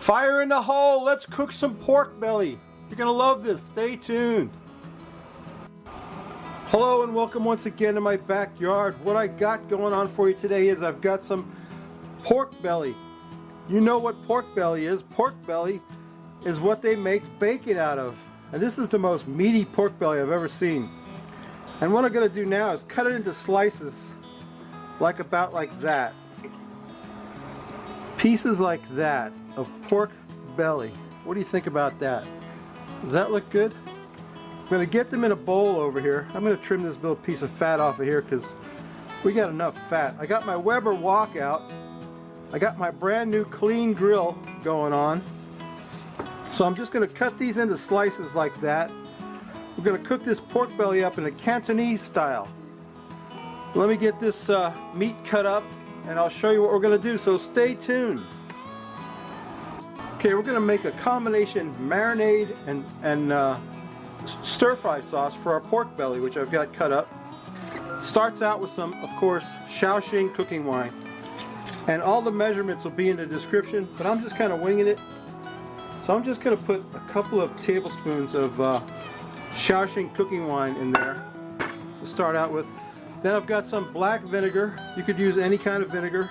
Fire in the hole, let's cook some pork belly. You're gonna love this, stay tuned. Hello and welcome once again to my backyard. What I got going on for you today is I've got some pork belly. You know what pork belly is. Pork belly is what they make bacon out of. And this is the most meaty pork belly I've ever seen. And what I'm gonna do now is cut it into slices about like that. Pieces like that of pork belly. What do you think about that? Does that look good? I'm going to get them in a bowl over here. I'm going to trim this little piece of fat off of here because we got enough fat. I got my Weber walkout. I got my brand new clean grill going on. So I'm just going to cut these into slices like that. We're going to cook this pork belly up in a Cantonese style. Let me get this meat cut up and I'll show you what we're going to do, so stay tuned. Okay, we're going to make a combination marinade and stir-fry sauce for our pork belly, which I've got cut up. Starts out with some, of course, Sho Tsing cooking wine. And all the measurements will be in the description, but I'm just kind of winging it. So I'm just going to put a couple of tablespoons of Sho Tsing cooking wine in there to start out with. Then I've got some black vinegar. You could use any kind of vinegar,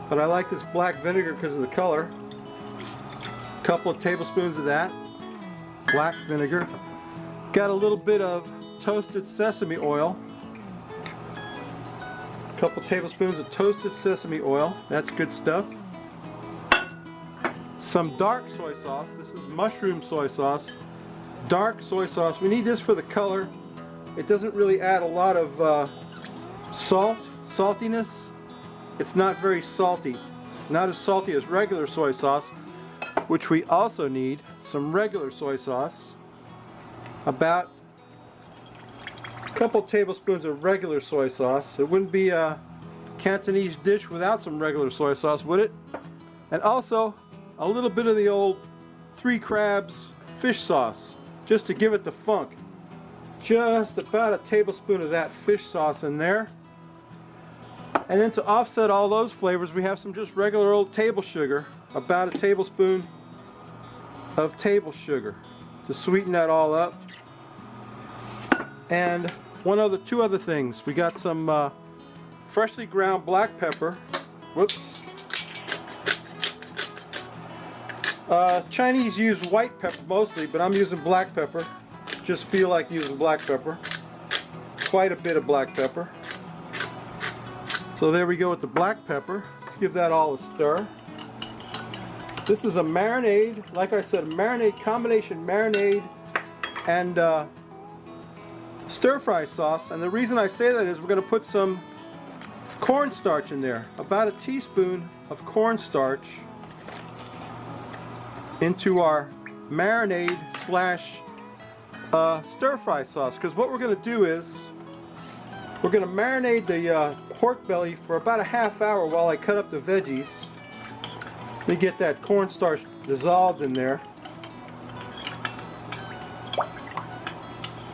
but I like this black vinegar because of the color. A couple of tablespoons of that black vinegar. Got a little bit of toasted sesame oil. A couple tablespoons of toasted sesame oil. That's good stuff. Some dark soy sauce. This is mushroom soy sauce. Dark soy sauce. We need this for the color. It doesn't really add a lot of saltiness. It's not very salty. Not as salty as regular soy sauce, which we also need some regular soy sauce. About a couple tablespoons of regular soy sauce. It wouldn't be a Cantonese dish without some regular soy sauce, would it? And also a little bit of the old Three Crabs fish sauce, just to give it the funk. Just about a tablespoon of that fish sauce in there. And then to offset all those flavors, we have some just regular old table sugar. About a tablespoon of table sugar to sweeten that all up. And two other things. We got some freshly ground black pepper. Whoops. Chinese use white pepper mostly, but I'm using black pepper. Just feel like using black pepper. Quite a bit of black pepper. So there we go with the black pepper. Let's give that all a stir. This is a marinade, like I said, a marinade, combination marinade and stir-fry sauce. And the reason I say that is we're going to put some cornstarch in there. About a teaspoon of cornstarch into our marinade slash stir-fry sauce, because what we're going to do is we're going to marinate the pork belly for about a half hour while I cut up the veggies. Let me get that cornstarch dissolved in there.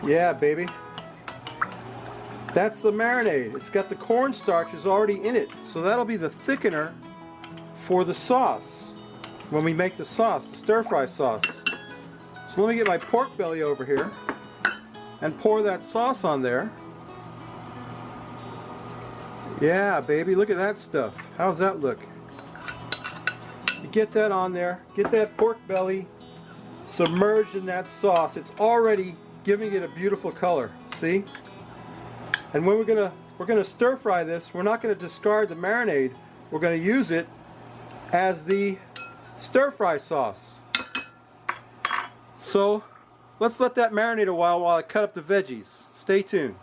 Yeah, baby. That's the marinade. It's got the cornstarch is already in it, so that'll be the thickener for the sauce when we make the sauce, the stir-fry sauce. So let me get my pork belly over here and pour that sauce on there. Yeah, baby, look at that stuff. How's that look? You get that on there, get that pork belly submerged in that sauce. It's already giving it a beautiful color, see? And when we're gonna stir fry this, we're not gonna discard the marinade. We're gonna use it as the stir fry sauce. So let's let that marinate a while I cut up the veggies. Stay tuned.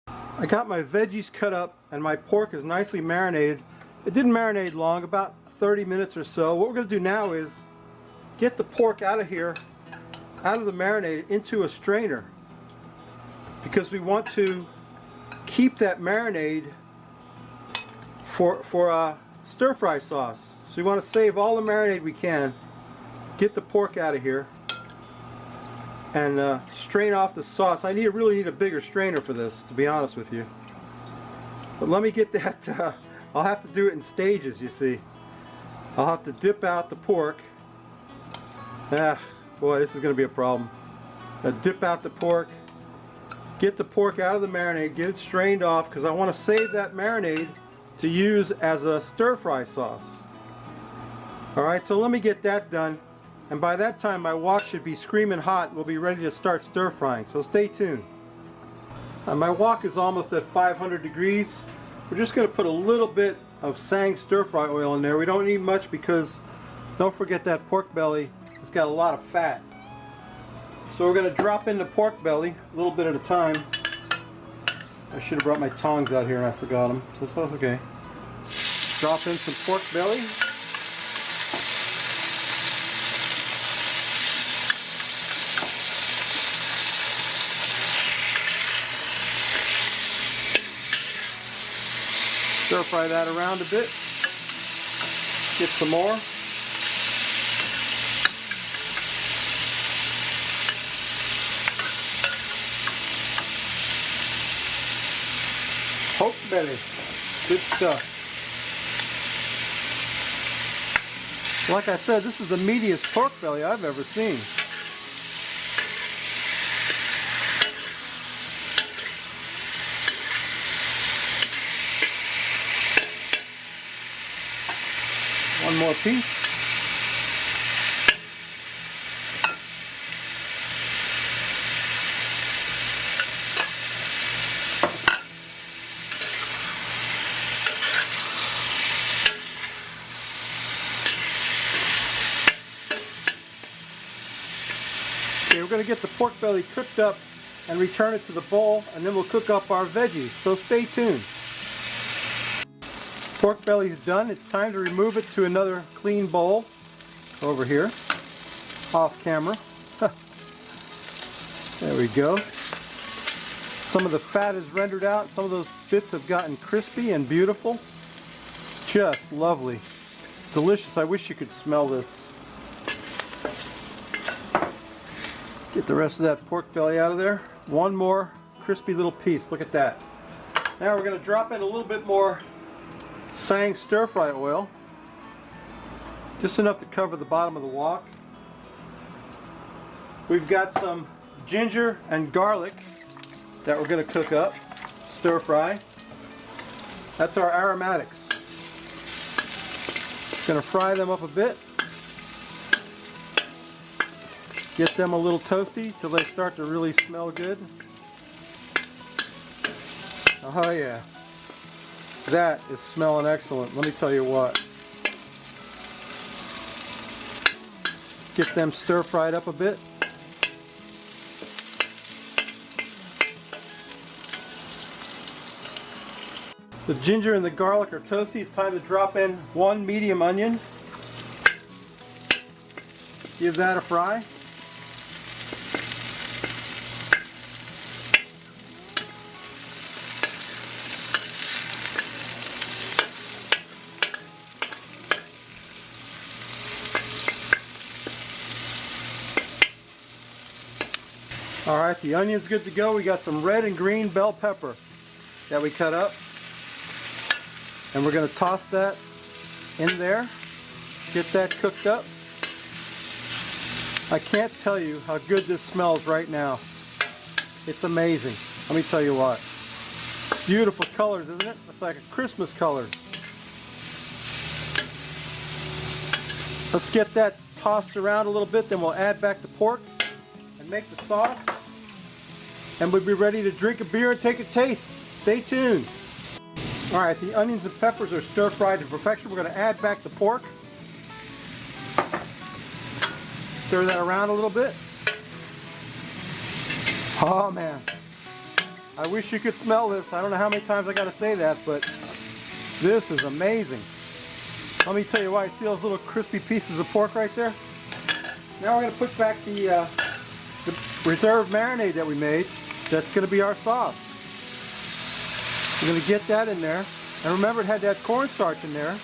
I got my veggies cut up and my pork is nicely marinated. It didn't marinate long, about 30 minutes or so. What we're going to do now is get the pork out of here, out of the marinade, into a strainer, because we want to keep that marinade for stir-fry sauce. So we want to save all the marinade we can, get the pork out of here, and strain off the sauce. I really need a bigger strainer for this, to be honest with you. But let me get that, I'll have to do it in stages, you see. I'll have to dip out the pork. Ah, boy, this is going to be a problem. Dip out the pork, get the pork out of the marinade, get it strained off, because I want to save that marinade to use as a stir-fry sauce. Alright, so let me get that done, and by that time my wok should be screaming hot and we'll be ready to start stir-frying, so stay tuned. My wok is almost at 500 degrees. We're just going to put a little bit of Tsing stir-fry oil in there. We don't need much because don't forget that pork belly, it's got a lot of fat. So we're going to drop in the pork belly a little bit at a time. I should have brought my tongs out here and I forgot them, so that's okay. Drop in some pork belly. Stir fry that around a bit. Get some more. Pork belly. Good stuff. Like I said, this is the meatiest pork belly I've ever seen. One more piece. Okay, we're going to get the pork belly cooked up and return it to the bowl, and then we'll cook up our veggies, so stay tuned. Pork belly's done. It's time to remove it to another clean bowl over here, off camera. There we go. Some of the fat is rendered out. Some of those bits have gotten crispy and beautiful. Just lovely. Delicious. I wish you could smell this. Get the rest of that pork belly out of there. One more crispy little piece. Look at that. Now we're going to drop in a little bit more Tsing stir-fry oil, just enough to cover the bottom of the wok. We've got some ginger and garlic that we're going to cook up, stir-fry. That's our aromatics. Going to fry them up a bit. Get them a little toasty till they start to really smell good. Oh yeah. That is smelling excellent, let me tell you what. Get them stir fried up a bit. The ginger and the garlic are toasty. It's time to drop in one medium onion. Give that a fry. Alright, the onion's good to go. We got some red and green bell pepper that we cut up. And we're going to toss that in there. Get that cooked up. I can't tell you how good this smells right now. It's amazing. Let me tell you what. Beautiful colors, isn't it? It's like a Christmas color. Let's get that tossed around a little bit, then we'll add back the pork and make the sauce, and we'll be ready to drink a beer and take a taste. Stay tuned. Alright, the onions and peppers are stir fried to perfection. We're going to add back the pork. Stir that around a little bit. Oh man, I wish you could smell this. I don't know how many times I got to say that, but this is amazing. Let me tell you why. You see those little crispy pieces of pork right there? Now we're going to put back the reserved marinade that we made. That's going to be our sauce. We're going to get that in there. And remember, it had that cornstarch in there.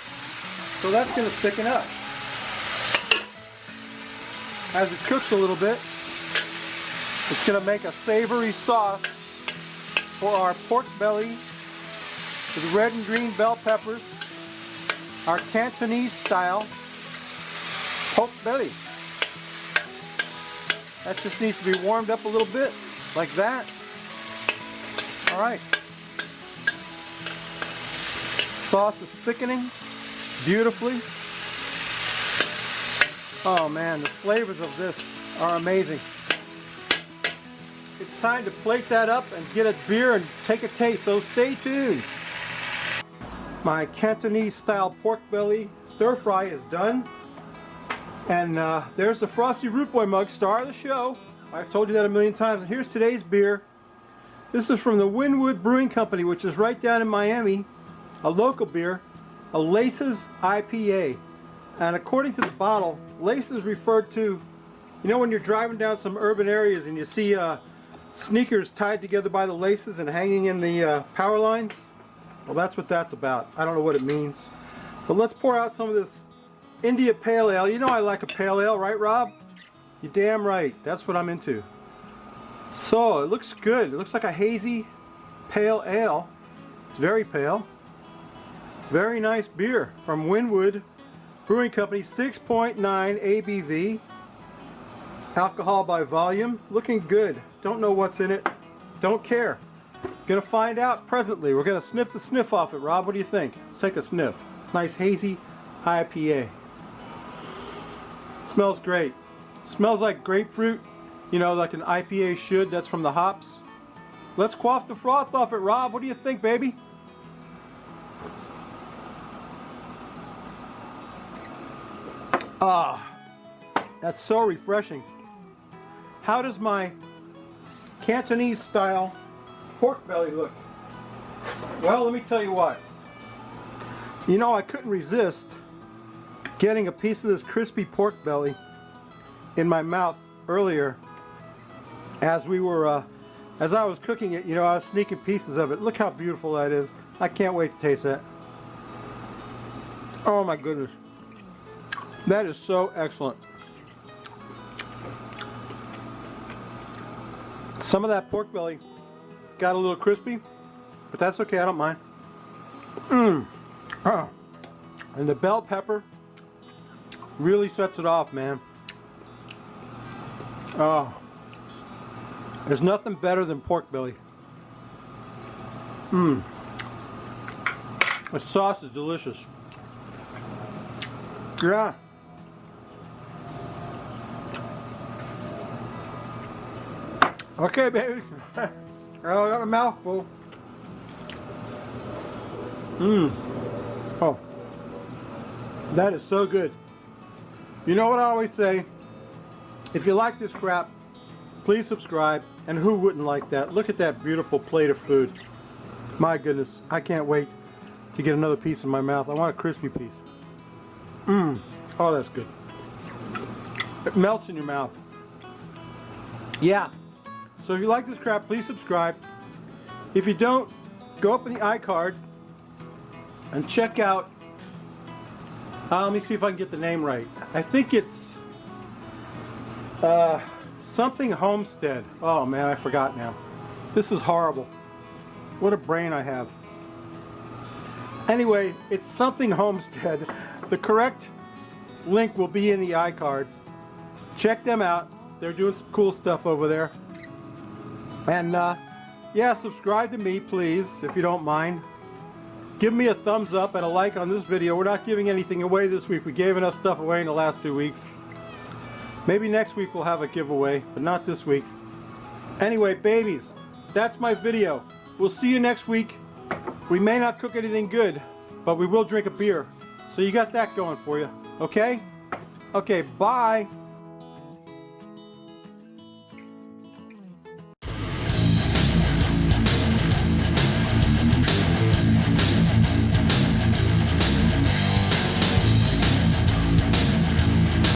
So that's going to thicken up. As it cooks a little bit, it's going to make a savory sauce for our pork belly with red and green bell peppers, our Cantonese style pork belly. That just needs to be warmed up a little bit, like that. All right. Sauce is thickening beautifully. Oh man, the flavors of this are amazing. It's time to plate that up and get a beer and take a taste, so stay tuned. My Cantonese style pork belly stir fry is done. And there's the Frosty Root Boy mug, star of the show. I've told you that a million times. And here's today's beer. This is from the Wynwood Brewing Company, which is right down in Miami. A local beer, a Laces IPA. And according to the bottle, laces referred to, you know when you're driving down some urban areas and you see sneakers tied together by the laces and hanging in the power lines? Well, that's what that's about. I don't know what it means. But let's pour out some of this India Pale Ale. You know I like a Pale Ale, right, Rob? You're damn right. That's what I'm into. So, it looks good. It looks like a hazy Pale Ale. It's very pale. Very nice beer from Wynwood Brewing Company. 6.9 ABV. Alcohol by volume. Looking good. Don't know what's in it. Don't care. Gonna find out presently. We're gonna sniff the sniff off it. Rob, what do you think? Let's take a sniff. Nice hazy IPA. Smells great. Smells like grapefruit, you know, like an IPA should. That's from the hops. Let's quaff the froth off it, Rob. What do you think, baby? Ah, that's so refreshing. How does my Cantonese style pork belly look? Well, let me tell you what. You know, I couldn't resist getting a piece of this crispy pork belly in my mouth earlier as we were as I was cooking it. You know, I was sneaking pieces of it. Look how beautiful that is. I can't wait to taste that. Oh my goodness, that is so excellent. Some of that pork belly got a little crispy, but that's okay, I don't mind. Oh. And the bell pepper really sets it off, man. Oh, there's nothing better than pork belly. The sauce is delicious. Yeah. Okay, baby. I got a mouthful. Oh, that is so good. You know what I always say? If you like this crap, please subscribe. And who wouldn't like that? Look at that beautiful plate of food. My goodness, I can't wait to get another piece in my mouth. I want a crispy piece. Oh, that's good. It melts in your mouth. Yeah. So if you like this crap, please subscribe. If you don't, go up in the iCard and check out, let me see if I can get the name right. I think it's something Homestead. Oh man, I forgot now. This is horrible. What a brain I have. Anyway, it's something Homestead. The correct link will be in the iCard. Check them out. They're doing some cool stuff over there. And yeah, subscribe to me, please, if you don't mind. Give me a thumbs up and a like on this video. We're not giving anything away this week. We gave enough stuff away in the last 2 weeks. Maybe next week we'll have a giveaway, but not this week. Anyway, babies, that's my video. We'll see you next week. We may not cook anything good, but we will drink a beer. So you got that going for you, okay? Okay, bye.